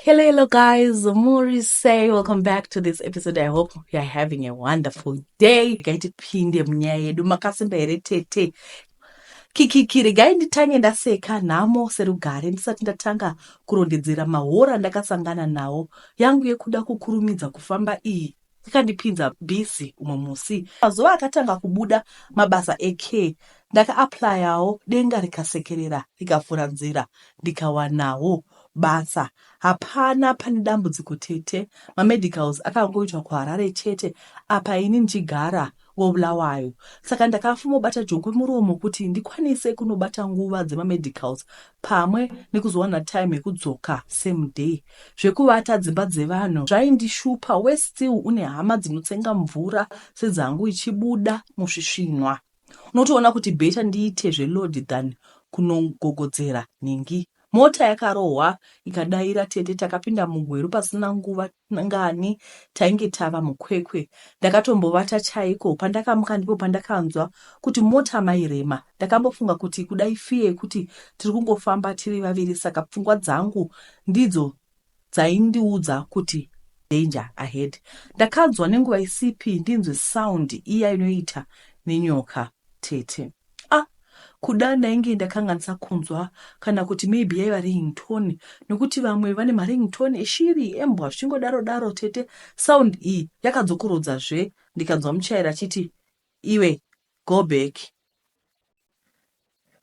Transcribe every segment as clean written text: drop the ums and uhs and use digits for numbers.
Hello guys, Maurice say welcome back to this episode. I hope you're having a wonderful day. Gaitipinde mnyaya yedu makasimba here tete. Kikikiri gai nditange ndaseka nhamo serugare ndisati ndatanga kurondedzera mahora ndakasangana nawo yangu yekuda kukurumidza kufamba iyi ikandipinza bhizi umwe musi. Mazuva akatanga kubuda mabasa eke ndakaaplayawo denga rikasekerera rikavhura nzira ndikawanawo basa. Hapana pane dambudziko tete. Mamedicals akangoitwa kuHarare chete apa ini ndichigara woBulawayo. Saka ndakafumobata jongwe muromo kuti ndikwanise kunobata nguva dzemamedicals pamwe nekuzowana time yekudzoka same day. Zvekuvata dzimba dzevanhu zvaindishupa. We still une hama dzinotsenga mvura sedzangu ichibuda muzvisvinwa. Unotoona kuti beta ndiite zveload than kunogogodzera ningi. Mota yakarohwa ikadaira tete takapinda mugweru pasina nguva ngani tainge tava mukwekwe. Ndakatombovata chaiko pandakamuka ndipo pandakanzwa kuti mota mairema. Ndakambofunga kuti kudai fiye kuti tiri kungofamba tiri vaviri, saka pfungwa dzangu ndidzo dzaindiudza kuti danger ahead. Ndakanzwa nenguva isipi ndinzwe sound iya inoita nenyoka tete. Kuda ndainge ndakanganisa kunzwa kana kuti maybe yaiva ringtone, nokuti vamwe vane maringtone eshiri embwa zvichingodaro daro tete. Sound iyi yakadzokorodzazve ndikanzwa muchairi achiti iwe go back.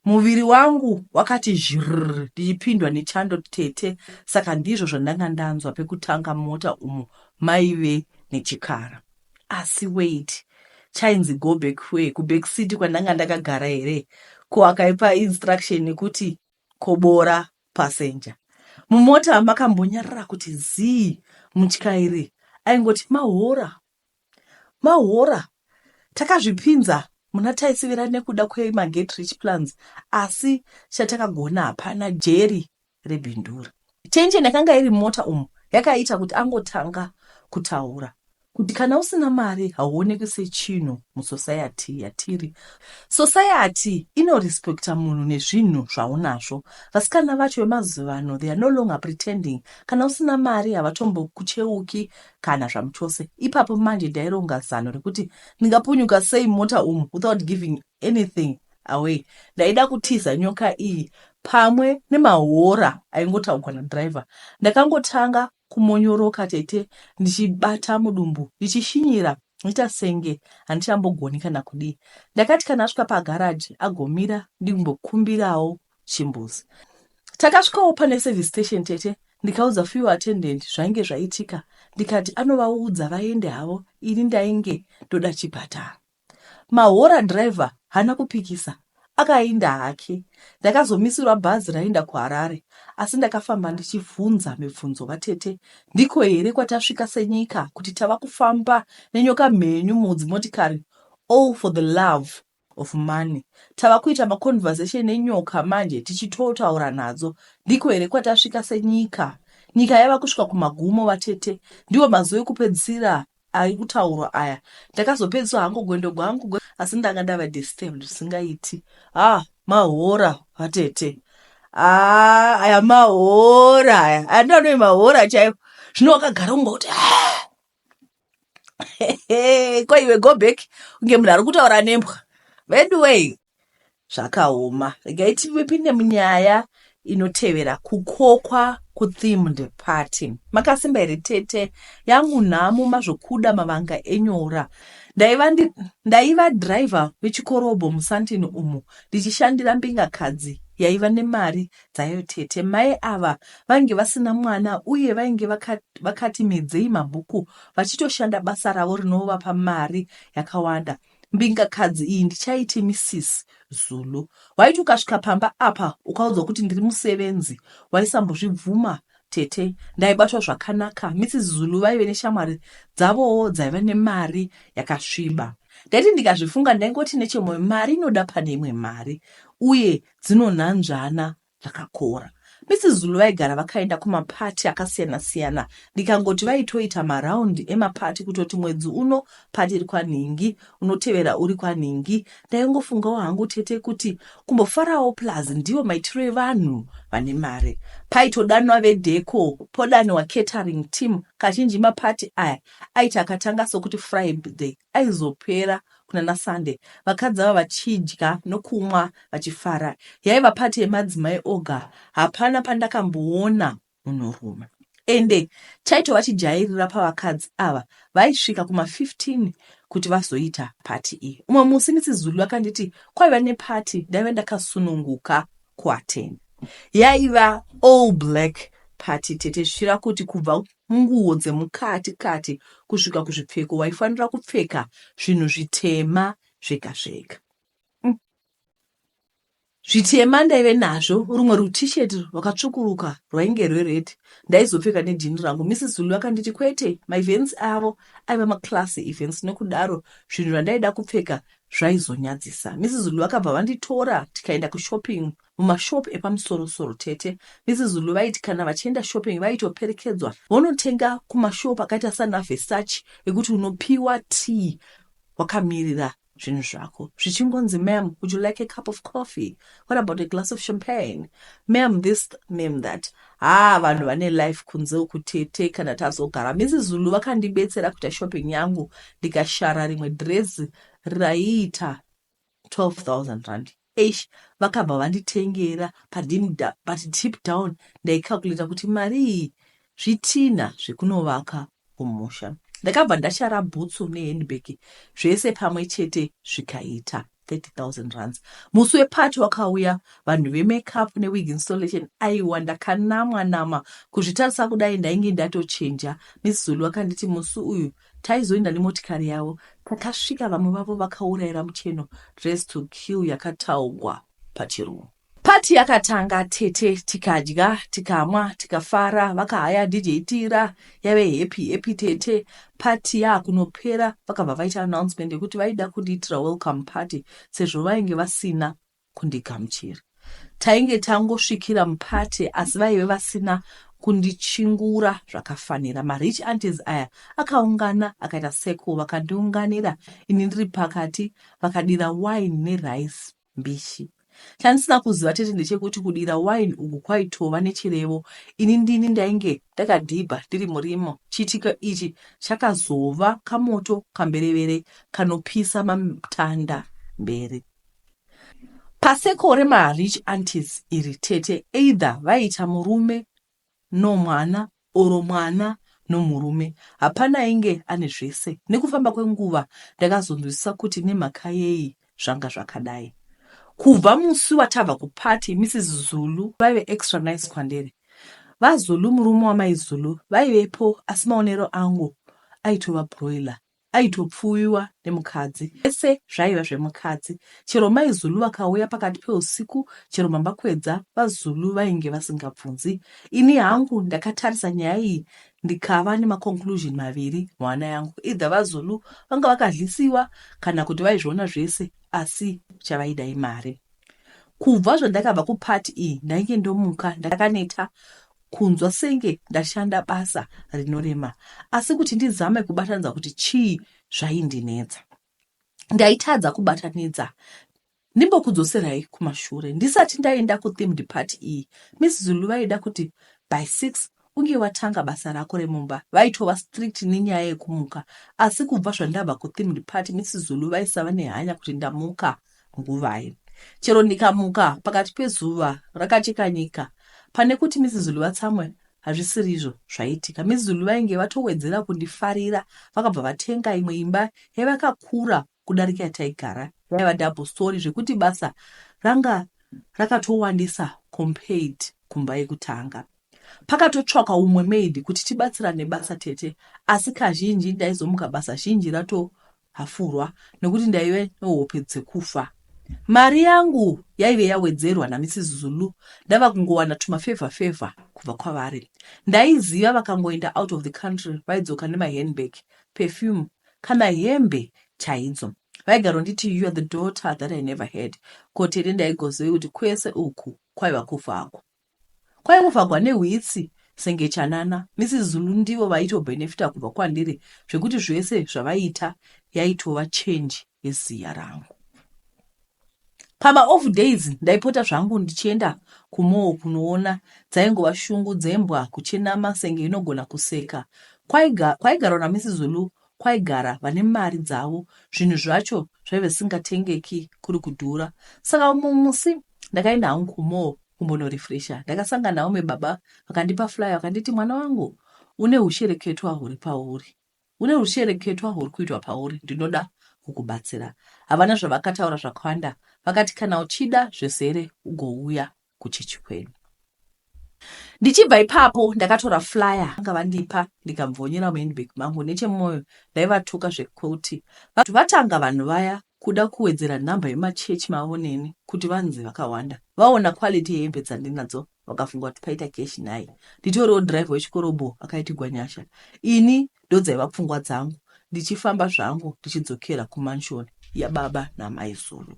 Muviri wangu wakati zhirr ndichipindwa nechando tete. Saka ndizvo zvandanga ndanzwa pekutanga mota umu maive nechikara. Asi wait, chainzi go back way kuback seat kwandanga ndakagara here? Ko akaipa instruction yekuti kobora passenger. Mumota makambonyarara kuti zii mutyairi aingoti mahora takazvipinza muna taisivira nekuda kwemaget rich plans, asi chatakagona hapana jeri rebhindura. Chenje ndakanga iri mota umu yakaita kuti angotanga kutaura kuti kana usina mari hauonekwi sechinhu musociety yatiri. Society inorespekta munhu nezvinhu zvaunazvo. Vasikana vacho vemazuva ano they are no longer pretending. Kana usina mari havatombokucheuki kana zvamuchose. Ipapo manje ndaironga zano rekuti ndingapunyuka sei mota umu without giving anything away. Ndaida kutiza nyoka iyi pamwe nemahora aingotaurwa nadriver. Ndakangotanga kumonyoroka tete ndichibata mudumbu ndichishinyira ita senge handichambogoni kana kudii. Ndakati kana asvika pagaraji agomira ndimbokumbirawo chimbuzi. Takasvikawo pane service station tete ndikaudza few attendant zvainge zvaitika. Ndikati anovaudza vaende havo, ini ndainge ndoda chibhadhara. Mahora driver hana kupikisa, akaenda hake. Ndakazomisirwa bhazi raenda kuHarare, asi ndakafamba ndichibvunza mibvunzo vatete, ndiko here kwatasvika senyika kuti tava kufamba nenyoka mhenyu mudzimotikari, all for the love of money. Tava kuita maconversation nenyoka manje tichitotaura nadzo, ndiko here kwatasvika senyika. Nyika yava kusvika kumagumo vatete, ndiwo mazuva ekupedzisira ari kutaurwa aya. Ndakazopedziswa hangu gwendo gwangu, asi ndanga ndava disturbed zvisingaiti. Mahora vatete. Aya mahora aya. Andinoi mahora chaivo. Zvino wakagara ungoti ko iwe go back unge munhu ari kutaura nembwa. Anyway, zvakaoma. Regai tipinde munyaya inotevera kukokwa kuthemed party. Makasimba here tete yangu nhamo mazvokuda mavanga enyora. Ndaiva driver wechikorobho musantini umu ndichishandira mbingakadzi yaiva nemari dzayo tete. Mai ava vainge vasina mwana uye vainge vakati medzei mabhuku vachitoshanda basa ravo rinovapa mari yakawanda. Mbingakadzi iyi ndichaiti Mrs. Zulu. Waiti ukasvika pamba apa ukaudzwa kuti ndiri musevenzi waisambozvibvuma tete. Ndaibatwa zvakanaka. Mrs. Zulu vaive neshamwari dzavowo dzaiva nemari yakasviba. Ndaiti ndikazvifunga ndaingoti nechemwoyo mari inoda pane imwe mari uye dzinonhanzvana zvakakora. Mrs. Zulu vaigara vakaenda kumapati akasiyana-siyana. Ndikangoti vaitoita maraundi emapati kutoti mwedzi uno pati iri kwaNhingi, unotevera uri kwaNhingi. Ndaingofungawo hangu tete kuti kumbofarawo plus ndivo maitiro evanhu vane mare. Paitodanwa vedheko, podanwa catering team. Kazhinji mapati aya aiti akatanga sokuti Friday aizopera kuna naSunday. Vakadzi ava vachidya nokumwa vachifara. Yaiva pati yemadzimai oga. Hapana pandakamboona munhurume. Ende chaito vachijairira pavakadzi ava vaisvika kuma15 kuti vazoita pati iyi. Umwe musi Mrs. Zulu akanditi kwaiva nepati ndaiva ndakasununguka kuattend. Yaiva all black party tete, zvichira kuti kubva munguo dzemukati-kati kusvika kuzvipfeko waifanira kupfeka zvinhu zvitema zvega-zvega. Zvitema ndaive nazvo, rumwe rutisheti rwakatsvukuruka rwainge rwered, ndaizopfeka nejini rangu. Mrs. Zulu akanditi kwete, maevents avo aiva maklasi events, nekudaro zvinhu zvandaida kupfeka zvaizonyadzisa. Mrs. Zulu akabva vanditora tikaenda kushopping mumashopu epamusoro-soro tete. Mrs. Zulu vaiti kana vachienda shopping vaitoperekedzwa vonotenga kumashopu akaita sana Versace ekuti unopiwa tea wakamirira zvinhu zvako. Zvichingonzi, ma'am, would you like a cup of coffee? What about a glass of champagne? Ma'am this, ma'am that. Vanhu vane life kunze uku tete kana tazogara. Mrs. Zulu vakandibetsera kuita shopping yangu ndikashara rimwe dress raiita 12,000 rand. Vakabva vanditengera but deep down ndaicalculata kuti mari iyi zvitina zvekunovaka kumusha. Ndakabva ndashara bhutsu nehandbag zvese pamwe chete zvikaita 30,000 rands. Musi wepati wakauya, vanhu vemakeup newig installation aiwa, ndakanamwa kuzvitarisa kudai ndainge ndatochenja. Mrs. Zulu akanditi musi uyu taizoenda nemotikari yavo, takasvika vamwe vavo vakaurayira mucheno, dress to kill yakataugwa pachirungu. Pati yakatanga tete, tikadya, tikamwa, tikafara, vakahaya DJ Tira, yave happy tete. Pati yakunopera, vakabva vaita announcement yekuti vaida kundiitira welcome party, sezvo vainge vasina kundigamuchira. Tainge tangosvikira mupati, asi vaive vasina kundichingura zvakafanira. Marich aunties aya akaungana akaita seko, vakandiunganira ini ndiri pakati, vakadira wine nerice mbishi. Chandisina kuziva tete ndechekuti kudira wine uku kwaitova nechirevo. Ini ndini ndainge ndakadhibha ndiri murimo. Chiitiko ichi chakazova kamoto kamberevere kanopisa matanda mberi. Paseko remarich aunties iri tete, either vaita murume nomwana oro mwana nomurume. Hapana inge ane zvese. Nekufamba kwenguva ndakazonzwisisa kuti nemhaka yei zvanga zvakadai. Kubva musi watabva kupati, Mrs. Zulu vaive extra nice kwandiri. VaZulu murume wamaizulu vaivepo, asi maonero angu aitova broiler, aitopfuwiwa nemukadzi. Ese zvaiva zvemukadzi. Chero maizulu vakauya pakati peusiku, chero mambakwedza, vaZulu vainge vasingabvunzi. Ini hangu ndakatarisa nyaya iyi ndikava nemaconclusion maviri mwana yangu. Either vaZulu vanga vakadlisiwa kana kuti vaizviona zvese, asi chavaida imari. Kubva zvandakabva kupati iyi ndainge ndomuka ndakaneta kunzwa senge ndashanda basa rinorema, asi kuti ndizame kubatanidza kuti chii zvaindinetsa. Ndaitadza kubatanidza. Ndimbokudzoserai kumashure. Ndisati ndaenda kuthemed party iyi, Mrs. Zulu vaida kuti by 6 unge watanga basa rako remumba. Vaitova strict nenyaya yekumuka, asi kubva zvandabva kuthemed party, Mrs. Zulu vaisava nehanya kuti ndamuka nguvayi. Chero ndikamuka pakati pezuva rakacheka nyika, pane kuti Mrs. Zulu vatsamwe, hazvisirizvo zvaitika. Mrs. Zulu vainge vatowedzera kundifarira, vakabva vatenga imwe imba yavakakura kudarika yataigara. Yaiva double story zvekuti basa ranga rakatowandisa compared kumba yekutanga. Pakatotsvaka umwe maid kuti tibatsirane basa tete, asi kazhinji ndaizomuka basa zhinji ratohafurwa nekuti ndaive nehope dzekufa. Mari yangu yaive yawedzerwa naMrs. Zulu. Ndava kungowana tumafevha kubva kwavari. Ndaiziva vakangoenda out of the country vaidzoka nemahandbag, perfume kana hembe chaidzo. Vaigaro nditi you are the daughter that I never had. Koteri ndaigoziva kuti kwese uku kwaiva kufako. kwaingofagwa nehwitsi senge chanana. Mrs Zulu ndivo vaitobhenefita kubva kwandiri zvekuti zvese zvavaita yaitova change yeziya rangu. Pama-off days ndaipota zvangu ndichienda kumoo kunoona dzaingova shungu dzembwa kuchinama senge inogona kuseka. Kwaigarwa naMrs Zulu kwaigara vane mari dzavo, zvinhu zvacho zvaive singatengeki kuri kudhura. Saka mumusi ndakaenda hangu kumoo kumbonorefresha. Ndakasangana navo baba vakandipa flyer vakanditi, mwana wangu, une hushereketwa huri pauri, une hushereketwa huri kuitwa pauri, ndinoda kukubatsira. Havana zvavakataura zvakawanda, vakati kana uchida zvezere ugouya kuchechi kwenu. Ndichibva ipapo ndakatora flyer anga vandipa ndikamvonyera muhandbag mangu. Nechemwoyo ndaivatuka zvekuti vatanga vanhu vaya kuda kuwedzera nhamba yemachechi mavo neni kuti vanzi vakawanda. Vaona quality yehembe dzandinadzo vakafunga kuti paita keshi naye. Nditoriwo drive wechikorobo akaiti gwanyasha. Ini ndodzaiva pfungwa dzangu ndichifamba zvangu ndichidzokera kumanshoni yababa naMai Zulu.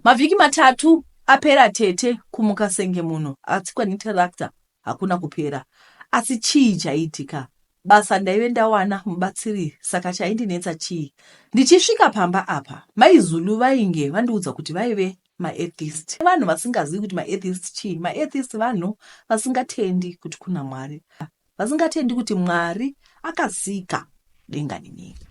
Mavhiki matatu apera tete kumuka senge munhu atsikwa netarakta hakuna kupera. Asi chii chaiitika? Basa ndaive ndawana mubatsiri, saka chaindinetsa chii? Ndichisvika pamba apa, Mai Zulu vainge vandiudza kuti vaive ma-atheist. Vanhu vasingazivi kuti ma-atheist chii. Ma-atheist vanhu vasingatendi kuti kuna Mwari, vasingatendi kuti Mwari akasika denga nenyika,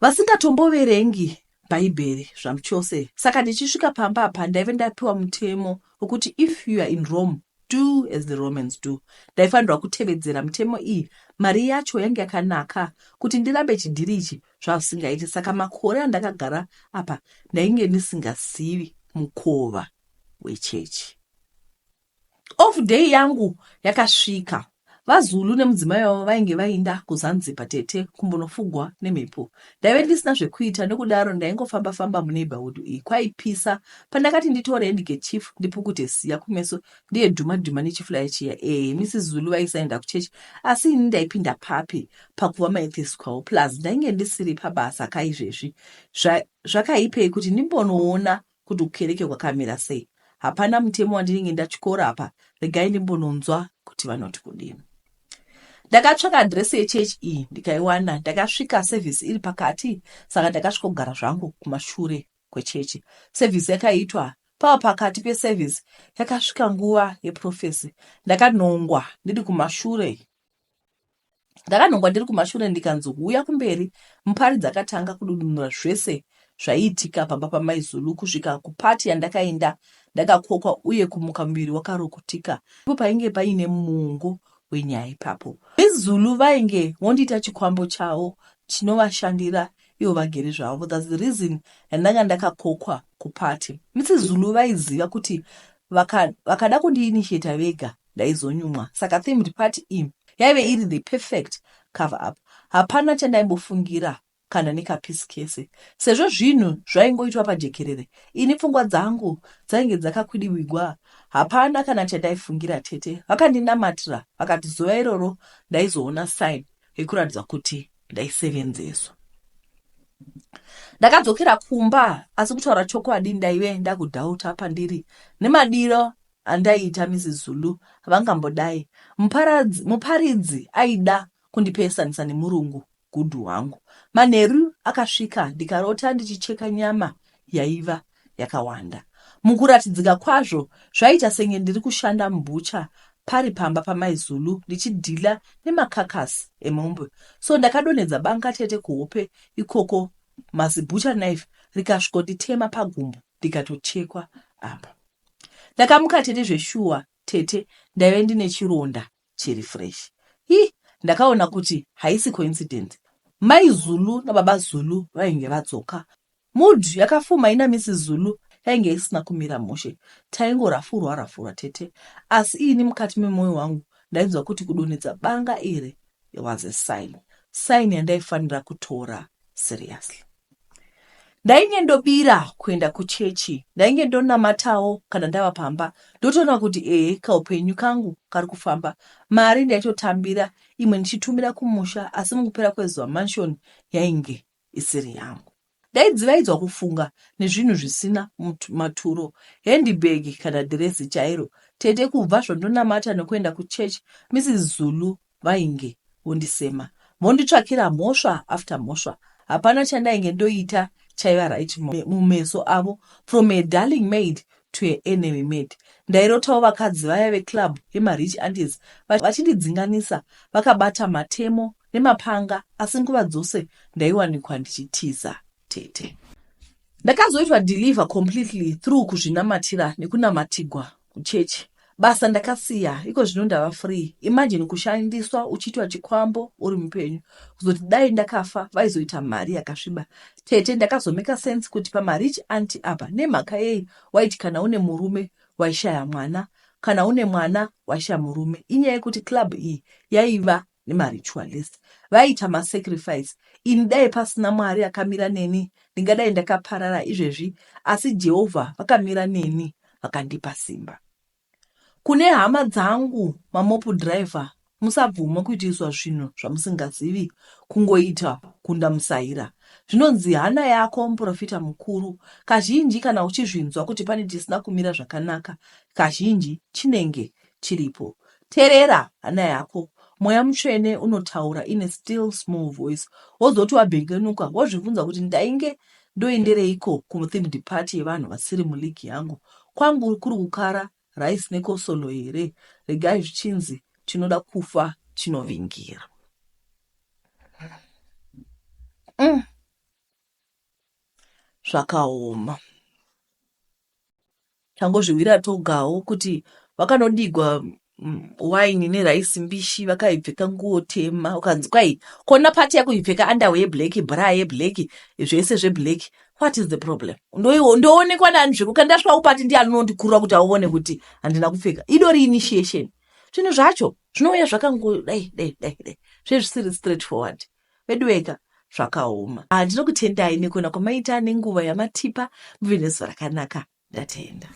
vasingatomboverengi Bhaibheri zvamuchose. Saka ndichisvika pamba apa ndaive ndapiwa mutemo wokuti if you are in Rome, do as the Romans do. Ndaifanirwa kutevedzera mutemo iyi. Mari yacho yange yakanaka kuti ndirambe chidhiri ichi zvasingaiti. Saka makore andakagara apa ndainge ndisingazivi mukova wechechi. Off day yangu yakasvika. VaZulu nemudzimai wavo vainge vainda kuZanzibar tete kumbonofugwa nemhepo. Ndaive ndisina zvekuita, nekudaro ndaingofamba-famba muneighborhood iyi. Kwaipisa. Pandakati nditore handkerchief ndipukute ziya kumeso ndiye dhuma-dhuma nechiflyer chiya. Mrs Zulu vaisaenda kuchechi, asi ini ndaipinda papi pakuva ma-atheist kwavo. Plus ndainge ndisiri pabasa kaizvezvi. Zvakaipei kuti ndimbonoona kuti kukereke kwakamira sei. Hapana mutemo wandinenge ndachikora apa, regai ndimbononzwa kuti vanoti kudini. Ndakatsvaka adresi yechechi iyi ndikaiwana. Ndakasvika service iri pakati, saka ndakasvika kugara zvangu kumashure kwechechi. Service yakaitwa. Pava pakati peservice yakasvika nguva yeprofesi. Ndakanongwa ndiri kumashure. Ndikanzi uya kumberi. Mupari dzakatanga kududunura zvese zvaiitika pamba paMai Zulu kusvika kupati yandakaenda ndakakokwa uye kumuka muviri wakarukutika. Ipo painge paine muungo wenyaya ipapo. VeZulu vainge vondiita chikwambo chavo chinovashandira ivo vagere zvavo. That's the reason yandanga ndakakokwa kupati. Mrs Zulu vaiziva kuti vakada kundiinitiata vega ndaizonyumwa. Saka themed party iyi yaive iri the perfect cover up. Hapana chandaimbofungira kana nekapisi kese. Sezvo zvinhu zvaingoitwa pajekerere, ini pfungwa dzangu dzainge dzakakwidibigwa. Hapana kana chandaifungira tete. Vakandinamatira vakati zuva iroro ndaizoona sign yekuratidza kuti ndaisevenzeswa. Ndakadzokera kumba, asi kutaura chokwadi ndaive ndakudhauta pandiri nemadiro andaiita Mrs Zulu havangambodai. Muparidzi aida kundipesanisa nemurungu gudhu wangu. Manheru akasvika ndikarota ndichicheka nyama yaiva yakawanda. Mukuratidzika kwazvo zvaita senge ndiri kushanda mubucha pari pamba paMai Zulu ndichidhila nemakakasi emombe. So ndakadonedza banga tete kuhope ikoko, mazibucha knife rikasvikonditema pagumbo ndikatochekwa apa. Ndakamuka tete zveshuwa tete ndaive ndine chironda chiri fresh. Ndakaona kuti haisi coincidence. Mai Zulu nababa Zulu vainge vadzoka. Mood yakafuma ina Mrs Zulu yainge isina kumira mushe. Taingorafurwa tete. Asi ini mukati memwoyo wangu ndainzwa kuti kudonedza banga iri was a sign. Sign yandaifanira kutora seriously. Ndainge ndobira kuenda kuchechi. Ndainge ndonamatawo kana ndava pamba. Ndotoona kuti kaupenyu kangu kari kufamba. Mari ndaitotambira, imwe ndichitumira kumusha, asi mukupera kwezuva mansion yainge isiri yangu. ndaidzivaidzwa kufunga nezvinhu zvisina maturo, handibag kana dhirezi chairo. Tete kubva zvondonamata nekuenda kuchechi, Mrs Zulu vainge vondisema, vonditsvakira mhosva after mhosva. Hapana chandainge ndoita chaiva right mumeso avo, from a darling maid to a enemy maid. Ndairotawo vakadzi vaya veclub yemarich aunties vachindidzinganisa vakabata matemo nemapanga, asi nguva dzose ndaiwanikwa ndichitiza Tete. Ndakazoitwa deliver completely through kuzvinamatira nekunamatigwa kuchechi. Basa ndakasiya, iko zvino ndava free. Imagine kushandiswa uchiitwa chikwambo uri mupenyu, kuzoti dai ndakafa vaizoita mari yakasviba. Tete ndakazomeka sense kuti pamarich auntie apa nemhaka yei waiti kana une murume waishaya mwana, kana une mwana waishaya murume. Inyaya yekuti club iyi yaiva nemaritualist, vaita masacrifice. Ini dai pasina Mwari akamira neni, ndingadai ndakaparara izvezvi, asi Jehovha vakamira neni vakandipa simba. Kune hama dzangu mamopu driver, musabvuma kuitiswa zvinhu zvamusingazivi, kungoita kundamusaira. Zvinonzi hana yako muprofita mukuru. Kazhinji kana uchizvinzwa kuti pane tisina kumira zvakanaka, kazhinji chinenge chiripo. Terera hana yako. Mweya mutsvene unotaura in a still small voice. Wozoti wabhengenuka wozvibvunza kuti ndainge ndoendereiko kumuthemed party yevanhu vasiri muligi yangu. Kwangu kuri kukara rice nekosolo here. Regai zvichinzi chinoda kufa chinovingira. Zvakaoma. Tangozvivira togawo kuti vakanodigwa wine neraisi mbishi, vakaipfeka nguo tema, ukanzi kwai kona pati yako ipfeka underwear yeblack, bra yeblack, zvese zveblack. What is the problem? Ndoonekwa nani zveko kandasva upati ndiani unondikurira kuti aone kuti handina kupfeka. Idori initiation. Zvinhu zvacho zvinouya zvakango dai. Zvezvisiri straightforward. Vedweka zvakaoma. Ndinokutendai nekuona kwamaita nenguva yamatipa muve nezuva rakanaka. Ndatenda.